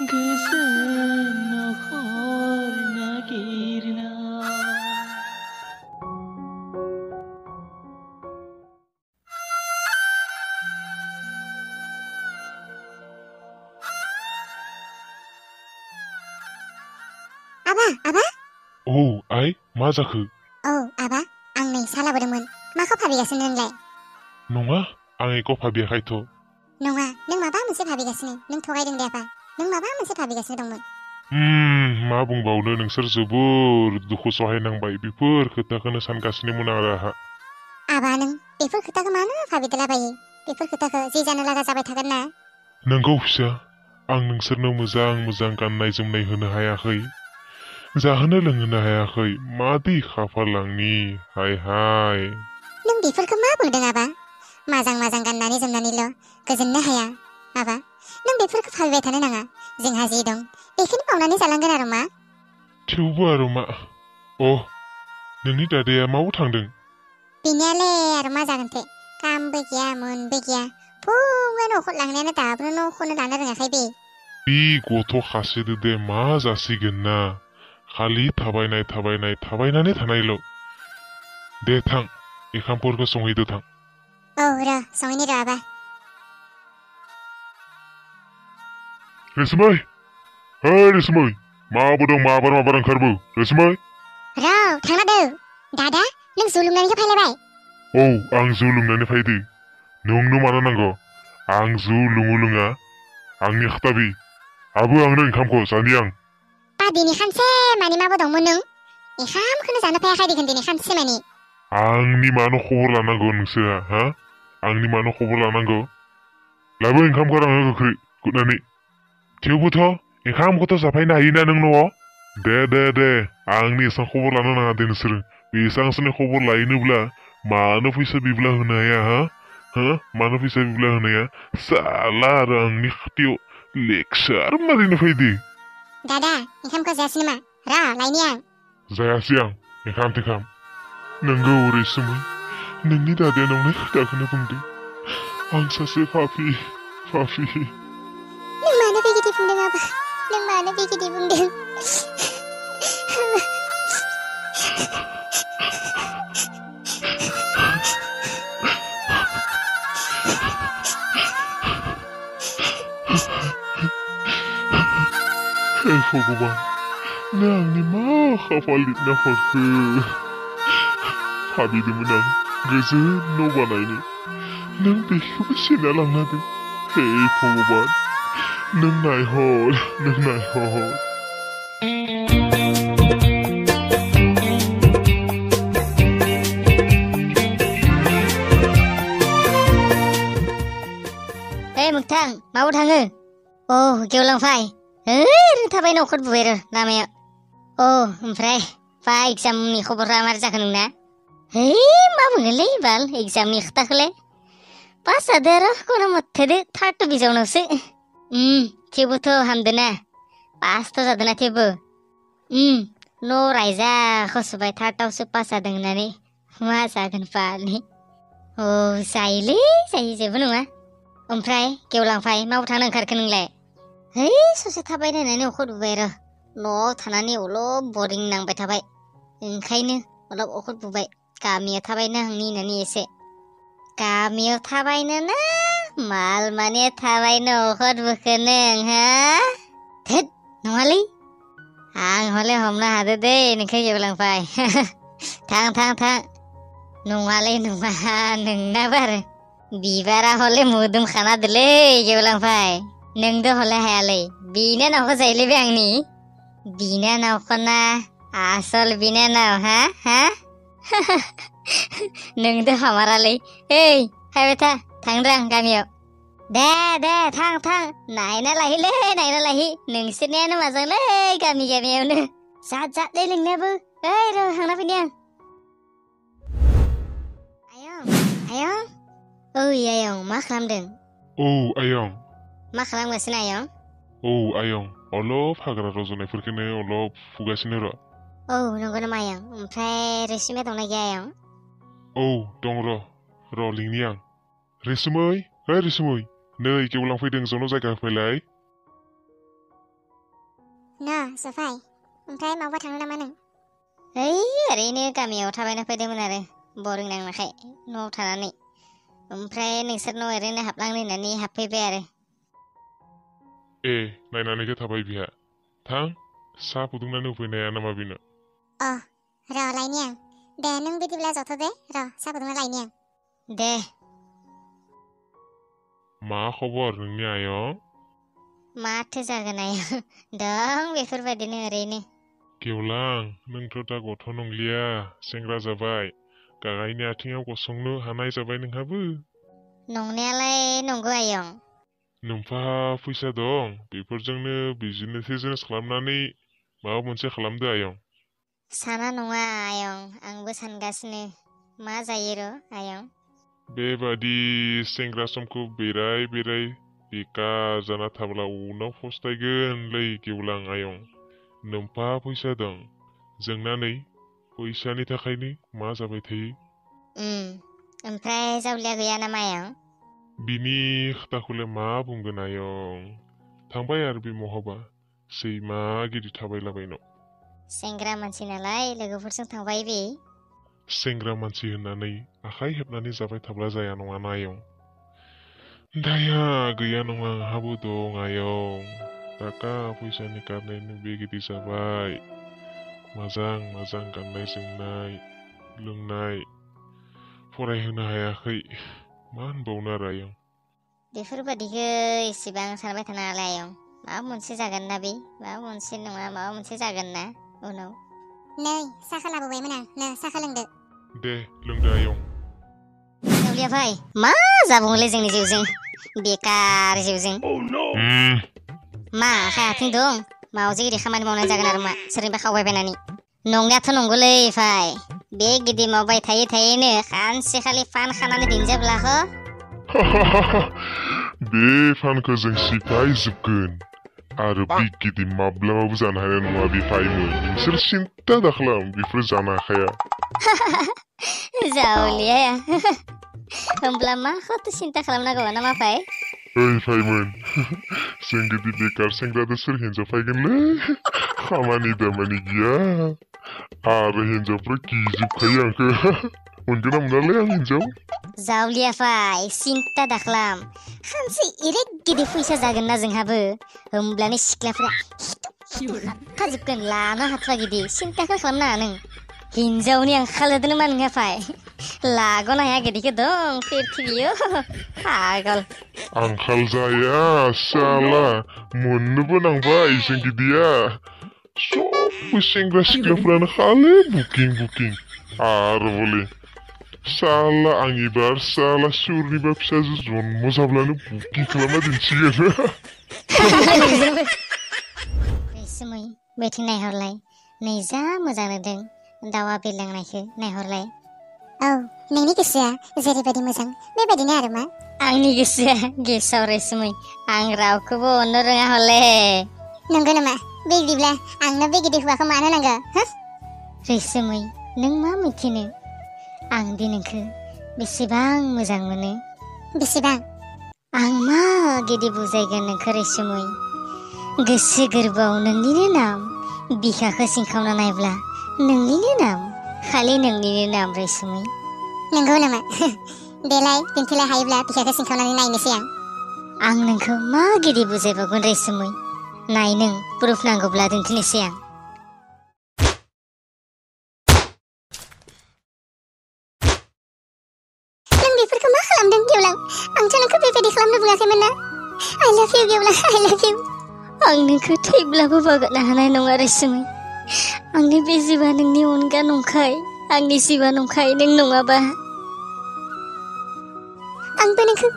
गोजोन नखर नागिरना आबा औ आइ मा जाखो? औ आबा आं नै सा लाबोदोंमोन मा खौ भाबिगासिनो नोंलाय? नङा आं एख' भाबियाखैथ'। नङा नों माबा मोनसे भाबिगासिनो नों थगायदों दे आबा नों माबा मोनसे भाबिगासिनो दंमोन। मा बुंबावनो नोंसोर जोबोर दुखु सहायनांबाय बेफोर खोथाखौनो सानगासिनोमोन आंहा। आबा नों बेफोर खोथाखौ मानो भाबिदलाबायो बेफोर खोथाखौ जे जानो लागा जाबाय थागोन ना। नंगौ फिसा आं नोंसोरनो मोजां मोजां गाननाय जोमनाय होनो हायाखै जाहोनो लोंहोनो हायाखै मादि खाफाल आंनि हाय हाय। नों बेफोरखौ मा बुंदों आबा मोजां मोजां गाननानै जोमनानैल' गोजोननो हाया आबा नों बेफोरखौ भाबिबाय थानो नाङा जोंहा जे दं बेखौनो मावनानै जालांगोन आरो मा। थेवबो आरो मा नोंनि दादाया मायाव थांदों? बिनियालाय आरो मा जागोनथो कामबो गैया मोनबो गैया फुङावनो अखद लांनायानो दाबो न'खौनो लानो रोङाखै बे। बे गथ' खासेदो दे मा जासिगोन ना खालि थाबायनानै थानायल'। दे थां ओंखामफोरखौ संहैदो थां। औ र' संहैनि र' आबा। रेसमै रेसमै माबार ओंखारबो रेसमै। र' थांना दो दादा नों जौ लोंनानैसो फैलायबाय? औ आं जौ लोंनानै फैदो नोंनो मानो नांगौ आं जौ लोङा आंनि खोथा बे आबो आंनो ओंखामखौ जानि आं। दिनै खानसे मानि माबो दंमोन नों ओंखामखौनो जानो फैयाखै दिखन दिनै खानसे मानि। आंनि मानो खबर लानांगौ नोंसोरा हा आंनि मानो खबर लानांगौ लाबो ओंखामखौ आङो गोख्रै गुदनानै थेवबोथ' ओंखामखौथ' जाफैनो हायोना नों न'आव। दे आंनि एसां खबर लानो नाङा दे नोंसोरो बेसांसोनि खबर लायोनोब्ला मानो फैसा बिब्ला होनो हाया हा मानो फैसा बिब्ला होनो हाया साला आरो आंनि खाथियाव लेक्सार मारिनो फैदो। दादा ओंखामखौ जायासै नामा र' लायनि आं। जायासै आं ओंखाम थेखाम। नंगौ रैसुमै नोंनि दादाया नंनाय खोथाखौनो बुंदों आं सासे पापि। नों मानो बेबायदि बुंदों आबा नों मानो बेबायदि बुंदों? हे भगबान नों आंनि मा खाफाल लिरना हरखो भाबिदोंमोन आं गोजोन न' बानायनो नों बेखौबो सेना लांना होदों। हे भगबान नों नायहर। मोगथां माबाव थाङो? गेवलां फै ओरैनो थाबायनो अखद बुबाय र' लामायाव। ओमफ्राय फा एग्जामनि खबरा मारै जाखो नोंना? मा बुंगोनलै बाल एग्जामनि खोथाखौलाय पास जादो आरो खुनु मथेदो थार्ड डिभिजनावसो। थेवबोथ' हामदोना पासथ' जादोना थेवबो। न' रायजा खसुबाय थार्डआवसो पास जादों होननानै मा जागोन फालि। जायोलै जायो जेबो नङा। ओमफ्राय गेवलांफाय माबाव थांनो ओंखारखो नोंलाय? ससे थाबायनो होननानै अखद बुबाय र' न'आव थानानै अलप बरिं नांबाय थाबाय ओंखायनो अलप अखद बुबाय गामियाव थाबायनो हांनि होननानै एसे। गामियाव थाबायनो ना माल माने थाबायनो अखद बुखो नों हा? धोद नङालै आं हले हमनो हादो दे नोंखौ गेवलांफाय। थां नङालै नङा नोंना बार बिबारा हले मोदोमखाना दोलै गेवलांफाय नोंदो हले हायालै बिनानावखौ जायोलै बे आंनि बिनानावखौना आसल बिनानाव हा नोंदो हामारालै फैबाय था थांदों आं गामियाव। दे थां नायना लाहि नोंसोरनियानो मोजांलै गामियावनो जादलै नोंनियाबो। र' थांना फैनि आं। आयं आयं मा खालामदों? आयं मा खालामगासिनो आयं? आयं अलप हाग्रा रज'नायफोरखौनो अलप फुगासिनो र'। नंगौ नामा आयं? ओमफ्राय रेसिमे दंना गैया आयं? दं र' लिंनि आं। रेसुमै नै गेवलां फैदों जनो जायगा होफैलाय। ना सफाय ओमफ्राय माबा थांनो नामा नों ओरैनो गामियाव थाबायना फैदोंमोन आरो बरिं नांनायखाय न'आव थानानै ओमफ्राय नोंसोरनाव ओरैनो हाबलांनो होननानै हाबफैबाय आरो ए नायनानैसो थाबाय बिहा थां साहा फुदुंनानै होफैनाया नामा बेनो अ र' लायनि आं दे नों बिदिब्ला जथ'दे र' साहा फुदुंना लायनि आं दे मा खबर नोंनि आयं माथो जागोन आयं दं बेफोरबायदिनो ओरैनो गेवलां नोंथ' दा गथ' नंलिया सेंग्रा जाबाय गागायनि आथिङाव गसंनो हानाय जाबाय नोंहाबो नंनायालाय नंगौ आयं नोंहा फैसा दं बेफोरजोंनो बिजनेस खालामनानै माबा मोनसे खालामदो आयं साना नङा आयं आंबो सानगासिनो मा जायो र' आयं बेबादि सेंग्रा समखौ बेराय बेकार जाना थाब्ला उनाव फस्थायगोनलै गेवलां आयं नोंहा फैसा दं जोंना नै फैसानि थाखायनो मा जाबाय थायो ओमफ्राय जावलिया गैया नामा आयं बिनि खोथाखौलाय मा बुंगोन आयं थांबाय आरो बे महाबा सैमा गिदिर थाबायलाबायनाव सेंग्रा मानसि नालाय लोगोफोरजों थांबाय बे सेंग्रा मानसि होननानै आखाइ हेबनानै जाबाय थाब्ला जाया नङा आयं दाया गैया नङा आंहाबो दं आयं थाखा फैसानि कारनैनो बे गिदिर जाबाय मोजां गाननाय जोमनाय लोंनाय फरायहोनो हायाखै मा होनबावनो आरो आयं बेफोरबादिखौ एसेबां सानबाय थानाङालै आयं माबा मोनसे जागोन ना बे माबा मोनसे नङा माबा मोनसे जागोन ना उनाव नै साहा लाबोबायमोन आं नो साहा लोंदो दे लोंदो आयं जावलिया भाई मा जाबावोंलै जोंनि जिउजों बेकार जिउजों मा आखाइ आथिं दं मावजि गिदिर खामानि मावनाय जागोन आरो मा सोरनिबा खावबायबायनानै नंनायाथ' नंगौलै भाई बे गिदिर मावबाय थायैनो खानसे खालि फान खानानै दिनजाब्लाखौ बे फानखौ जों सिफायजोबगोन आरो बे गिदिर माब्लाबाबो जानो हानाय नङा बे फाइमोन नोंसोर सिन्था दाखालाम बेफोर जानो हाखाया जावलिया होमब्ला माखौथो सिन्था खालामनांगौ नामा भाई ओइ फाइमोन जों गिदिर बेकार सेंग्रादो सोर हिन्जाव फायगोनलै खामानि दामानि गैया आरो हिन्जावफ्रा गिजोबखायो आंखो मोनगोन ना मोनालै आं हिन्जाव जावलिया भाई सिन्था दाखालाम खानसे एरै गिदिर फैसा जागोन ना जोंहाबो होमब्लानो सिख्लाफ्रा थाजोबगोन लानो हाथ्रा गिदिर सिन्थाखौ खालामनाङा नों हिन्जावनि आंखाल होदों मा नोंहा भाई लागनो हाया गिदिरखौ दं प्रिथिबियाव पागल आंखाल जाया साला मोननोबो नांबाय जों गिदिया सबबो सेंग्रा सिख्लाफ्रानो खालि बुकिं आरो बले साला आं एबार साला सुरनिबा फिसाजो जन्म जाब्लानो बुकिं खालामना दिन्थिगोन रैसुमै बेथिं नायहरलाय नै जा मोजां नुदों दाउआ बिरलांनायखौ नायहरलाय औ नोंनि गोसोआ जेरैबायदि मोजां बेबायदिनो आरो मा आंनि गोसोआ गेसाव रैसुमै आं रावखौबो अननो रोङा हले नंगौ नामा बिदिब्ला आंनो बे गिदिर हौवाखौ मानो नांगौ रैसुमै नों मा मिथिनो आं दि नोंखौ बेसेबां मोजां मोनो बेसेबां आं मा गिदिर बुजायगोन नोंखौ रैसुमै गोसो गोरबोआव नोंनिनो नाम बिखाखौ सिंखावना नायब्ला नोंनिनो नाम खालि नोंनिनो नाम रैसुमै नंगौ नामा देलाय दिन्थिलाय हायोब्ला बिखाखौ सिंखावनानै नायनोसै आं नोंखौ मा गिदिर बुजायबावगोन रैसुमै नाय नों प्रुफ नांगौब्ला दिन्थिनोसै आं नों बेफोरखौ मा खालामदों गेवलां आंथ' नोंखौ बेबायदि खालामनो बुङाखैमोन ना I love you गेवलां I love you आं नोंखौ थैब्लाबो बागारनो हानाय नङा रैसुमै आंनि बे जिबा नोंनि अनगा नंखाय आंनि जिबा नंखाय नों नङाबा आंबो नोंखौ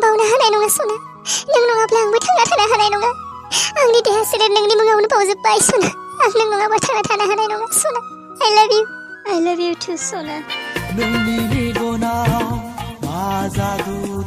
बावनो हानाय नङा सना नों नङाब्ला आंबो थांना थानो हानाय नङा आंनि देहा सोलेर नोंनि मुङावनो बावजोब्बाय सना आं नों नङाबा थांना थानो हानाय नङा सना I love you too सना नोंनि मेगनाव मा जादु